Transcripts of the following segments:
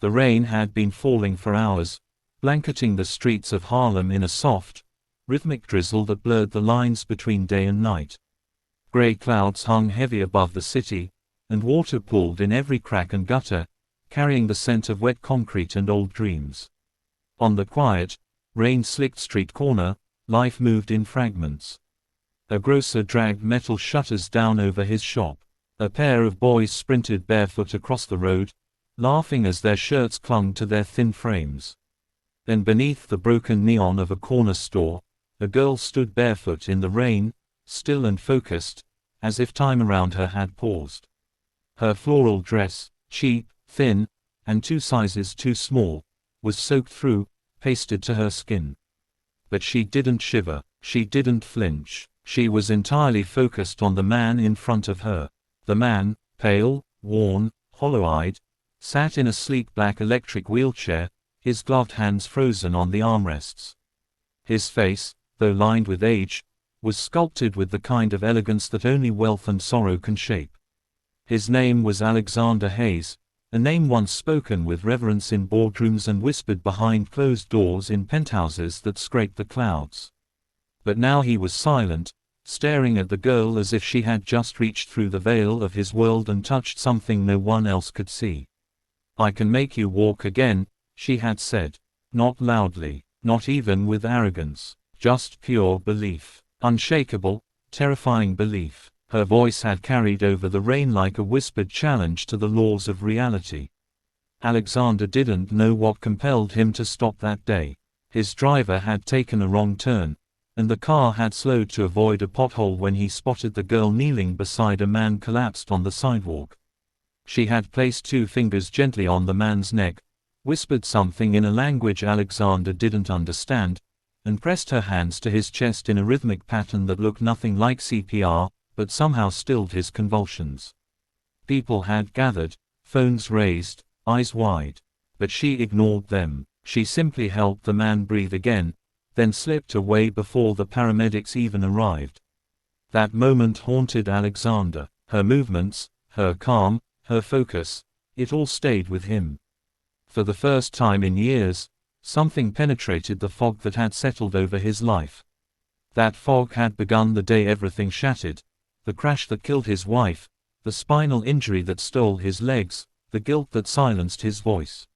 The rain had been falling for hours, blanketing the streets of Harlem in a soft, rhythmic drizzle that blurred the lines between day and night. Gray clouds hung heavy above the city, and water pooled in every crack and gutter, carrying the scent of wet concrete and old dreams. On the quiet, rain-slicked street corner, life moved in fragments. A grocer dragged metal shutters down over his shop. A pair of boys sprinted barefoot across the road, laughing as their shirts clung to their thin frames. Then beneath the broken neon of a corner store, a girl stood barefoot in the rain, still and focused, as if time around her had paused. Her floral dress, cheap, thin, and 2 sizes too small, was soaked through, pasted to her skin. But she didn't shiver, she didn't flinch, she was entirely focused on the man in front of her. The man, pale, worn, hollow-eyed, sat in a sleek black electric wheelchair, his gloved hands frozen on the armrests. His face, though lined with age, was sculpted with the kind of elegance that only wealth and sorrow can shape. His name was Alexander Hayes, a name once spoken with reverence in boardrooms and whispered behind closed doors in penthouses that scraped the clouds. But now he was silent, staring at the girl as if she had just reached through the veil of his world and touched something no one else could see. "I can make you walk again," she had said. Not loudly, not even with arrogance, just pure belief. Unshakable, terrifying belief. Her voice had carried over the rain like a whispered challenge to the laws of reality. Alexander didn't know what compelled him to stop that day. His driver had taken a wrong turn, and the car had slowed to avoid a pothole when he spotted the girl kneeling beside a man collapsed on the sidewalk. She had placed 2 fingers gently on the man's neck, whispered something in a language Alexander didn't understand, and pressed her hands to his chest in a rhythmic pattern that looked nothing like CPR, but somehow stilled his convulsions. People had gathered, phones raised, eyes wide. But she ignored them. She simply helped the man breathe again, then slipped away before the paramedics even arrived. That moment haunted Alexander. Her movements, her calm, her focus, it all stayed with him. For the first time in years, something penetrated the fog that had settled over his life. That fog had begun the day everything shattered. The crash that killed his wife, the spinal injury that stole his legs, the guilt that silenced his voice.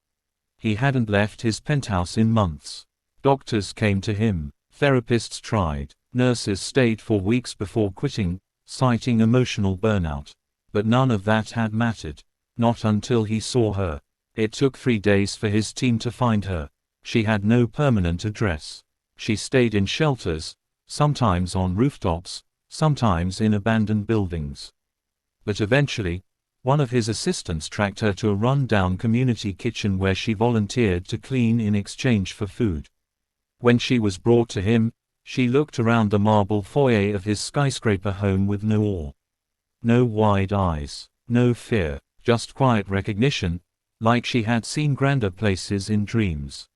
He hadn't left his penthouse in months. Doctors came to him, therapists tried, nurses stayed for weeks before quitting, citing emotional burnout. But none of that had mattered. Not until he saw her. It took 3 days for his team to find her. She had no permanent address. She stayed in shelters, sometimes on rooftops, sometimes in abandoned buildings. But eventually, one of his assistants tracked her to a run-down community kitchen where she volunteered to clean in exchange for food. When she was brought to him, she looked around the marble foyer of his skyscraper home with no awe. No wide eyes, no fear, just quiet recognition, like she had seen grander places in dreams.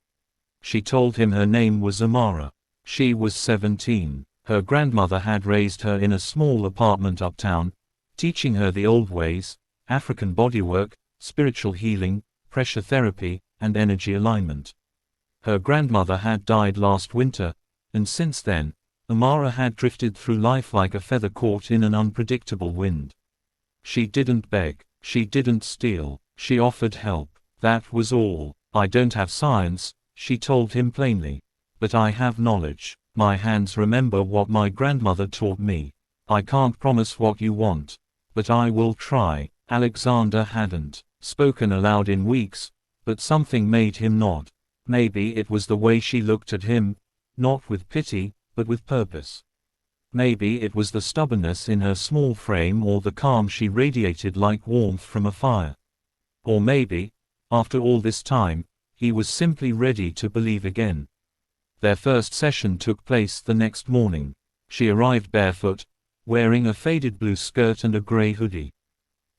She told him her name was Amara. She was 17. Her grandmother had raised her in a small apartment uptown, teaching her the old ways, African bodywork, spiritual healing, pressure therapy, and energy alignment. Her grandmother had died last winter, and since then, Amara had drifted through life like a feather caught in an unpredictable wind. She didn't beg, she didn't steal, she offered help. That was all. "I don't have science," she told him plainly. "But I have knowledge. My hands remember what my grandmother taught me. I can't promise what you want, but I will try." Alexander hadn't spoken aloud in weeks, but something made him nod. Maybe it was the way she looked at him, not with pity, but with purpose. Maybe it was the stubbornness in her small frame or the calm she radiated like warmth from a fire. Or maybe, after all this time, he was simply ready to believe again. Their first session took place the next morning. She arrived barefoot, wearing a faded blue skirt and a gray hoodie.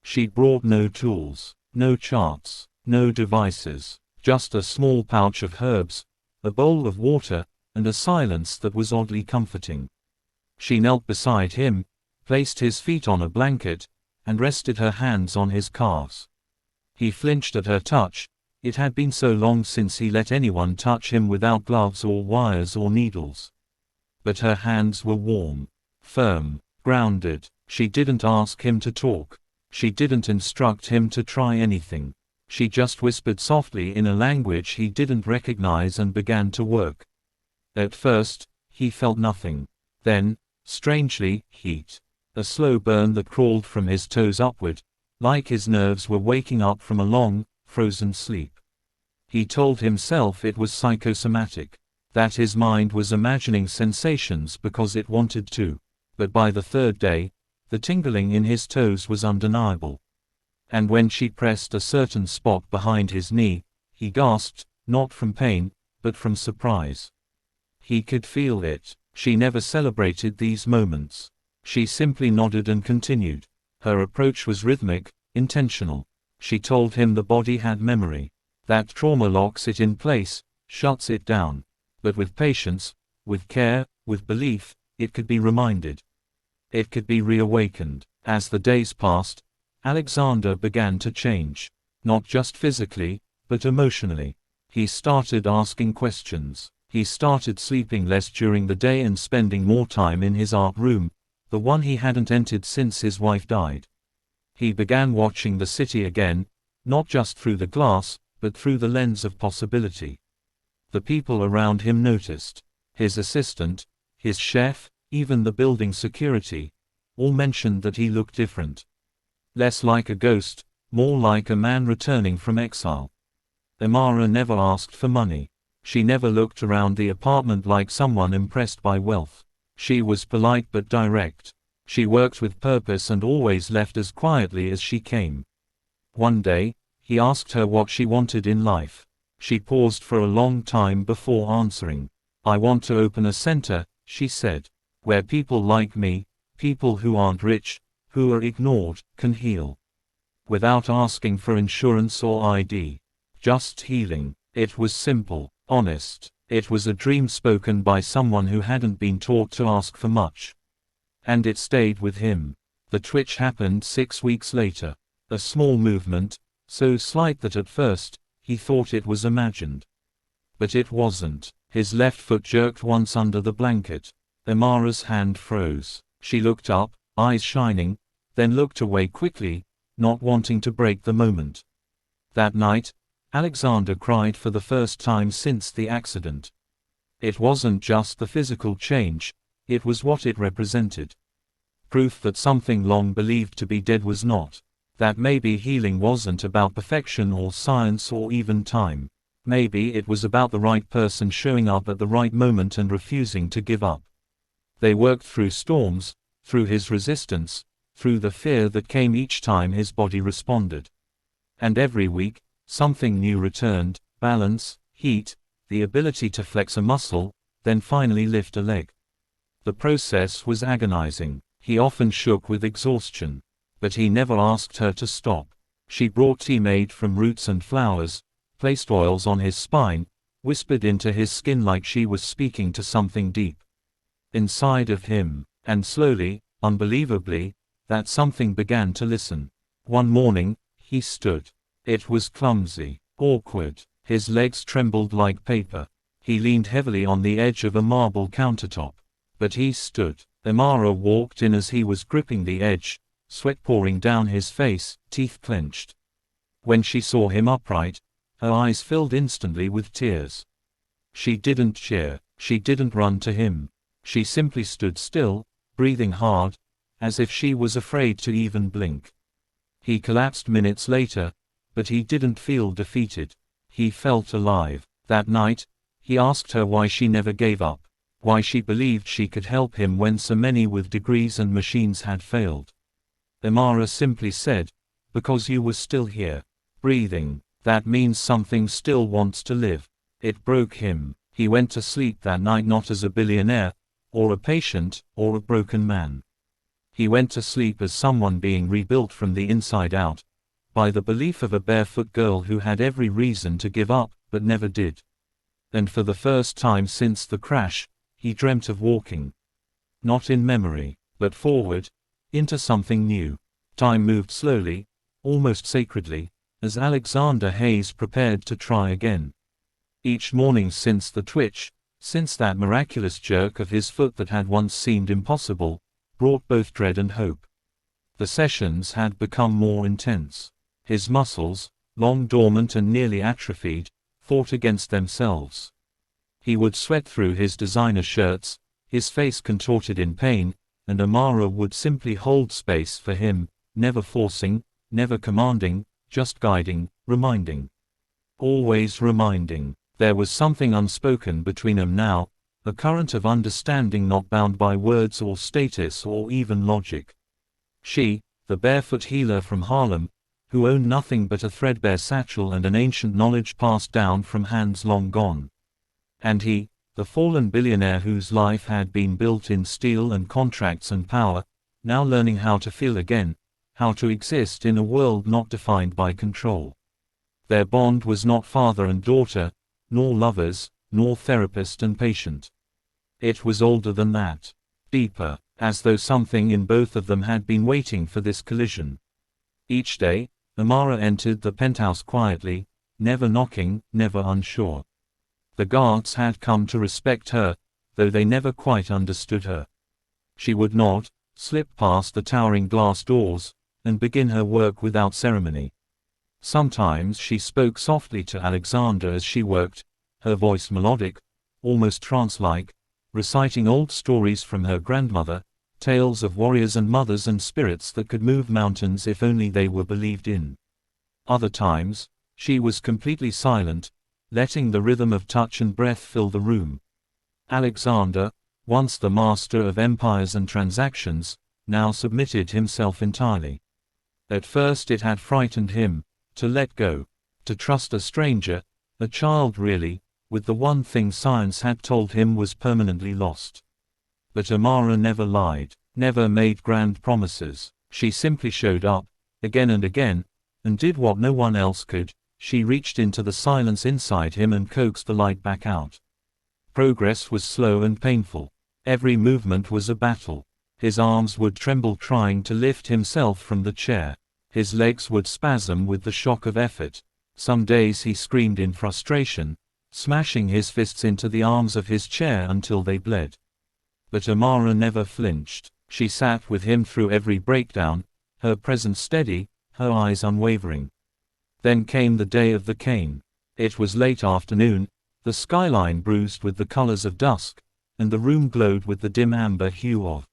She'd brought no tools, no charts, no devices, just a small pouch of herbs, a bowl of water, and a silence that was oddly comforting. She knelt beside him, placed his feet on a blanket, and rested her hands on his calves. He flinched at her touch, It had been so long since he let anyone touch him without gloves or wires or needles. But her hands were warm, firm, grounded. She didn't ask him to talk. She didn't instruct him to try anything. She just whispered softly in a language he didn't recognize and began to work. At first, he felt nothing. Then, strangely, heat. A slow burn that crawled from his toes upward, like his nerves were waking up from a long, frozen sleep. He told himself it was psychosomatic, that his mind was imagining sensations because it wanted to. But by the third day, the tingling in his toes was undeniable. And when she pressed a certain spot behind his knee, he gasped, not from pain, but from surprise. He could feel it. She never celebrated these moments. She simply nodded and continued. Her approach was rhythmic, intentional. She told him the body had memory. That trauma locks it in place, shuts it down. But with patience, with care, with belief, it could be reminded. It could be reawakened. As the days passed, Alexander began to change. Not just physically, but emotionally. He started asking questions. He started sleeping less during the day and spending more time in his art room, the one he hadn't entered since his wife died. He began watching the city again, not just through the glass, but through the lens of possibility. The people around him noticed. His assistant, his chef, even the building security, all mentioned that he looked different. Less like a ghost, more like a man returning from exile. Amara never asked for money. She never looked around the apartment like someone impressed by wealth. She was polite but direct. She worked with purpose and always left as quietly as she came. One day, he asked her what she wanted in life. She paused for a long time before answering. "I want to open a center," she said, "where people like me, people who aren't rich, who are ignored, can heal. Without asking for insurance or ID. Just healing." It was simple, honest. It was a dream spoken by someone who hadn't been taught to ask for much. And it stayed with him. The twitch happened 6 weeks later. A small movement, so slight that at first, he thought it was imagined. But it wasn't. His left foot jerked once under the blanket. Amara's hand froze. She looked up, eyes shining, then looked away quickly, not wanting to break the moment. That night, Alexander cried for the first time since the accident. It wasn't just the physical change, it was what it represented. Proof that something long believed to be dead was not. That maybe healing wasn't about perfection or science or even time. Maybe it was about the right person showing up at the right moment and refusing to give up. They worked through storms, through his resistance, through the fear that came each time his body responded. And every week, something new returned: balance, heat, the ability to flex a muscle, then finally lift a leg. The process was agonizing. He often shook with exhaustion. But he never asked her to stop. She brought tea made from roots and flowers, placed oils on his spine, whispered into his skin like she was speaking to something deep inside of him. And slowly, unbelievably, that something began to listen. One morning, he stood. It was clumsy, awkward. His legs trembled like paper. He leaned heavily on the edge of a marble countertop. But he stood. Amara walked in as he was gripping the edge, sweat pouring down his face, teeth clenched. When she saw him upright, her eyes filled instantly with tears. She didn't cheer. She didn't run to him. She simply stood still, breathing hard, as if she was afraid to even blink. He collapsed minutes later, but he didn't feel defeated. He felt alive. That night, he asked her why she never gave up, why she believed she could help him when so many with degrees and machines had failed. Amara simply said, "Because you were still here, breathing. That means something still wants to live." It broke him. He went to sleep that night not as a billionaire, or a patient, or a broken man. He went to sleep as someone being rebuilt from the inside out, by the belief of a barefoot girl who had every reason to give up, but never did. And for the first time since the crash, he dreamt of walking. Not in memory, but forward, into something new. Time moved slowly, almost sacredly, as Alexander Hayes prepared to try again. Each morning since the twitch, since that miraculous jerk of his foot that had once seemed impossible, brought both dread and hope. The sessions had become more intense. His muscles, long dormant and nearly atrophied, fought against themselves. He would sweat through his designer shirts, his face contorted in pain, and Amara would simply hold space for him, never forcing, never commanding, just guiding, reminding. Always reminding. There was something unspoken between them now, a current of understanding not bound by words or status or even logic. She, the barefoot healer from Harlem, who owned nothing but a threadbare satchel and an ancient knowledge passed down from hands long gone. And he, the fallen billionaire whose life had been built in steel and contracts and power, now learning how to feel again, how to exist in a world not defined by control. Their bond was not father and daughter, nor lovers, nor therapist and patient. It was older than that, deeper, as though something in both of them had been waiting for this collision. Each day, Amara entered the penthouse quietly, never knocking, never unsure. The guards had come to respect her, though they never quite understood her. She would nod, slip past the towering glass doors, and begin her work without ceremony. Sometimes she spoke softly to Alexander as she worked, her voice melodic, almost trance-like, reciting old stories from her grandmother, tales of warriors and mothers and spirits that could move mountains if only they were believed in. Other times, she was completely silent, letting the rhythm of touch and breath fill the room. Alexander, once the master of empires and transactions, now submitted himself entirely. At first it had frightened him, to let go, to trust a stranger, a child really, with the one thing science had told him was permanently lost. But Amara never lied, never made grand promises. She simply showed up, again and again, and did what no one else could. She reached into the silence inside him and coaxed the light back out. Progress was slow and painful. Every movement was a battle. His arms would tremble trying to lift himself from the chair. His legs would spasm with the shock of effort. Some days he screamed in frustration, smashing his fists into the arms of his chair until they bled. But Amara never flinched. She sat with him through every breakdown, her presence steady, her eyes unwavering. Then came the day of the cane. It was late afternoon, the skyline bruised with the colors of dusk, and the room glowed with the dim amber hue of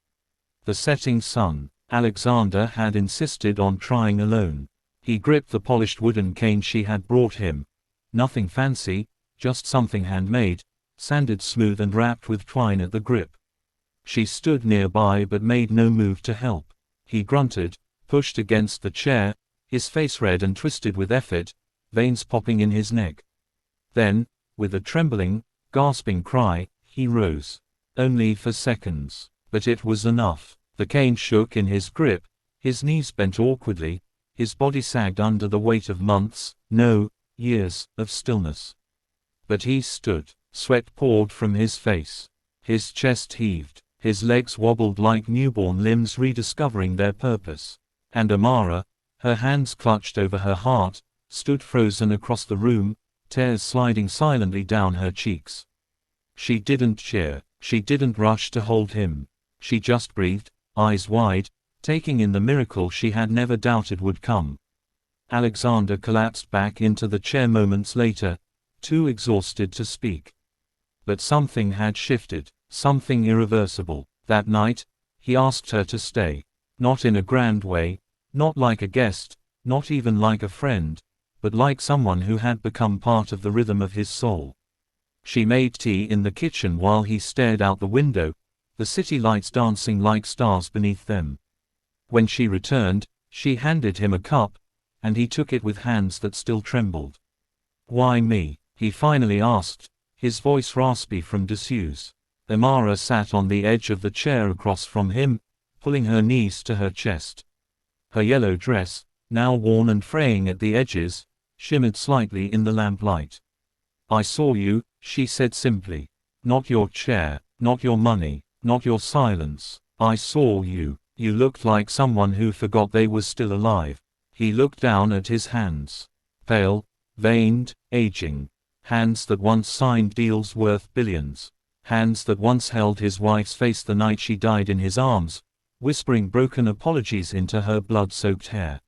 the setting sun. Alexander had insisted on trying alone. He gripped the polished wooden cane she had brought him. Nothing fancy, just something handmade, sanded smooth and wrapped with twine at the grip. She stood nearby but made no move to help. He grunted, pushed against the chair, his face red and twisted with effort, veins popping in his neck. Then, with a trembling, gasping cry, he rose. Only for seconds. But it was enough. The cane shook in his grip, his knees bent awkwardly, his body sagged under the weight of months, no, years, of stillness. But he stood. Sweat poured from his face. His chest heaved. His legs wobbled like newborn limbs rediscovering their purpose. And Amara, her hands clutched over her heart, stood frozen across the room, tears sliding silently down her cheeks. She didn't cheer. She didn't rush to hold him. She just breathed, eyes wide, taking in the miracle she had never doubted would come. Alexander collapsed back into the chair moments later, too exhausted to speak. But something had shifted, something irreversible. That night, he asked her to stay. Not in a grand way, not like a guest, not even like a friend, but like someone who had become part of the rhythm of his soul. She made tea in the kitchen while he stared out the window, the city lights dancing like stars beneath them. When she returned, she handed him a cup, and he took it with hands that still trembled. "Why me?" he finally asked, his voice raspy from disuse. Amara sat on the edge of the chair across from him, pulling her knees to her chest. Her yellow dress, now worn and fraying at the edges, shimmered slightly in the lamplight. "I saw you," she said simply. "Not your chair, not your money, not your silence. I saw you. You looked like someone who forgot they were still alive." He looked down at his hands. Pale, veined, aging. Hands that once signed deals worth billions. Hands that once held his wife's face the night she died in his arms, whispering broken apologies into her blood-soaked hair.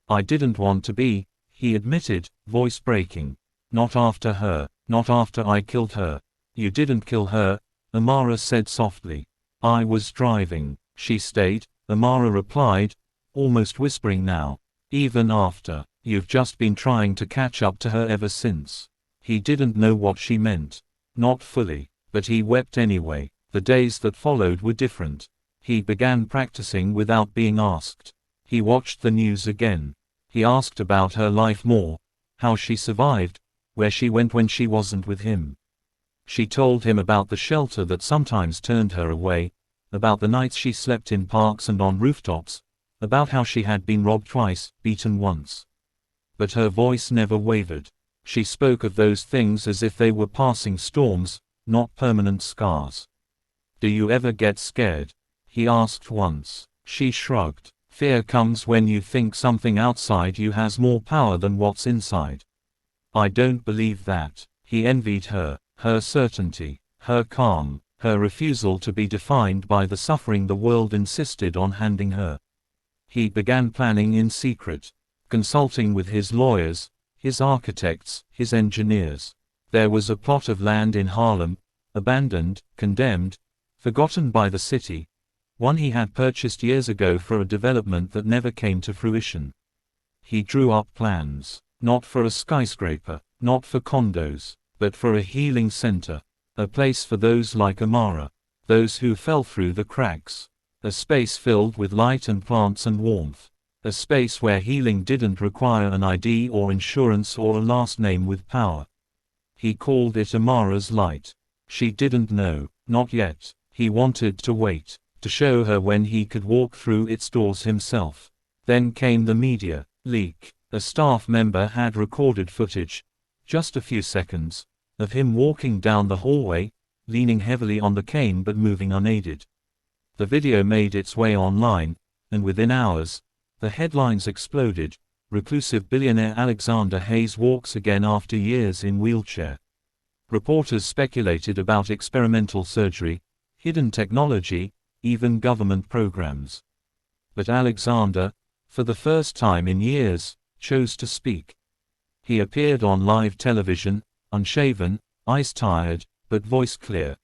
"I didn't want to be," he admitted, voice breaking. "Not after her. Not after I killed her." "You didn't kill her," Amara said softly. "I was driving." "She stayed," Amara replied, almost whispering now. "Even after. You've just been trying to catch up to her ever since." He didn't know what she meant. Not fully. But he wept anyway. The days that followed were different. He began practicing without being asked. He watched the news again. He asked about her life more. How she survived. Where she went when she wasn't with him. She told him about the shelter that sometimes turned her away, about the nights she slept in parks and on rooftops, about how she had been robbed twice, beaten once. But her voice never wavered. She spoke of those things as if they were passing storms, not permanent scars. "Do you ever get scared?" he asked once. She shrugged. "Fear comes when you think something outside you has more power than what's inside." "I don't believe that." He envied her certainty, her calm, her refusal to be defined by the suffering the world insisted on handing her. He began planning in secret, consulting with his lawyers, his architects, his engineers. There was a plot of land in Harlem, abandoned, condemned, forgotten by the city, one he had purchased years ago for a development that never came to fruition. He drew up plans, not for a skyscraper, not for condos, but for a healing center, a place for those like Amara, those who fell through the cracks, a space filled with light and plants and warmth, a space where healing didn't require an ID or insurance or a last name with power. He called it Amara's Light. She didn't know, not yet. He wanted to wait, to show her when he could walk through its doors himself. Then came the media leak. A staff member had recorded footage, just a few seconds, of him walking down the hallway, leaning heavily on the cane but moving unaided. The video made its way online, and within hours, the headlines exploded. Reclusive billionaire Alexander Hayes walks again after years in wheelchair. Reporters speculated about experimental surgery, hidden technology, even government programs. But Alexander, for the first time in years, chose to speak. He appeared on live television, unshaven, eyes tired, but voice clear.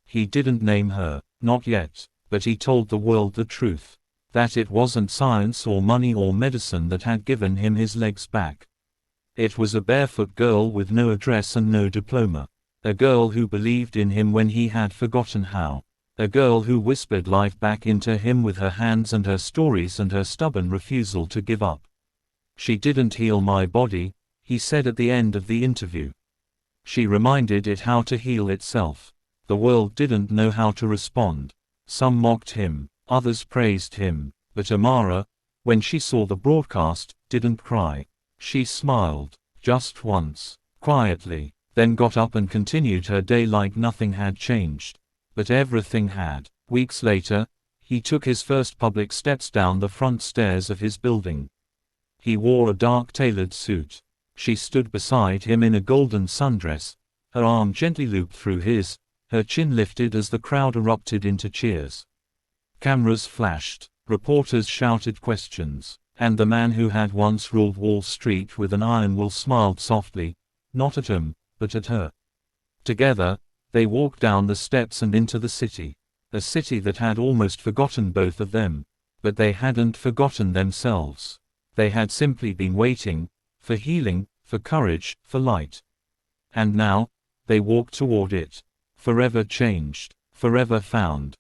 He didn't name her, not yet, but he told the world the truth. That it wasn't science or money or medicine that had given him his legs back. It was a barefoot girl with no address and no diploma. A girl who believed in him when he had forgotten how. A girl who whispered life back into him with her hands and her stories and her stubborn refusal to give up. "She didn't heal my body," he said at the end of the interview. "She reminded it how to heal itself." The world didn't know how to respond. Some mocked him, others praised him, but Amara, when she saw the broadcast, didn't cry. She smiled, just once, quietly, then got up and continued her day like nothing had changed. But everything had. Weeks later, he took his first public steps down the front stairs of his building. He wore a dark tailored suit. She stood beside him in a golden sundress, her arm gently looped through his, her chin lifted as the crowd erupted into cheers. Cameras flashed, reporters shouted questions, and the man who had once ruled Wall Street with an iron will smiled softly, not at him, but at her. Together, they walked down the steps and into the city, a city that had almost forgotten both of them, but they hadn't forgotten themselves. They had simply been waiting, for healing, for courage, for light. And now, they walked toward it, forever changed, forever found.